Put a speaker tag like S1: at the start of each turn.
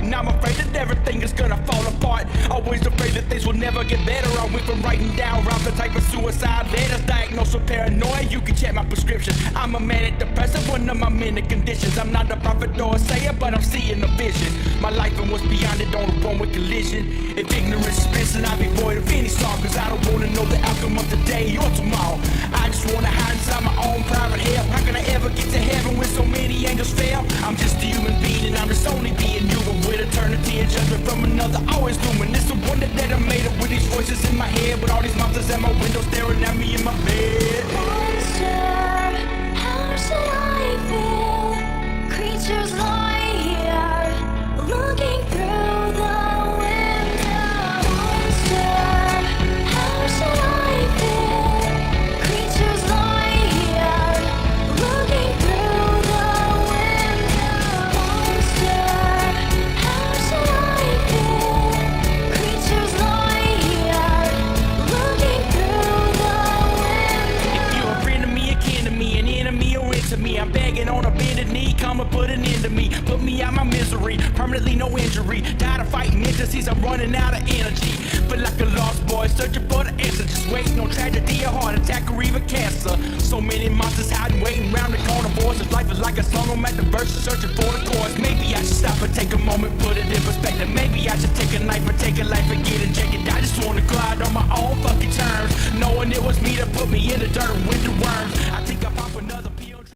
S1: And I'm afraid that everything is gonna fall apart. Always afraid that things will never get better. I went from writing down rhymes to type of suicide letters. Diagnosed with paranoia, you can check my prescription. I'm a manic depressive, one of my many conditions. I'm not a prophet or a sayer, but I'm seeing a vision. My life and what's beyond it on a one-way collision. If ignorance is bliss, and I'll be void of any song. Cause I don't wanna know the outcome of today or tomorrow. I just wanna hide inside my own private hell. How can I ever get to heaven when so many angels fail? I'm just a human being and I'm just only being human. With eternity and judgment from another, always looming. It's a wonder that I made it with these voices in my head. With all these monsters at my window staring at me in my bed.
S2: Monster, how should I feel? Creatures lie here, looking through the window. Monster, how should I feel? Creatures lie here, looking through the window. Monster, how should I feel? Creatures lie here, looking through the window.
S1: If you're a friend of me, a kin to me, an enemy or into me, I'm begging on a bended knee, come and put an end to me. Put me out my misery, permanently no injury. Tired of fighting entities, I'm running out of energy. Feel like a lost boy, searching for the answer. Just waiting on tragedy, a heart attack, or even cancer. So many monsters hiding, waiting round the corner. Voices, life is like a song, I'm at the verse, searching for the chorus. Maybe I should stop and take a moment, put it in perspective. Maybe I should take a knife and take a life and get injected. I just wanna glide on my own fucking terms, knowing it was me that put me in the dirt with the worms. I think I pop another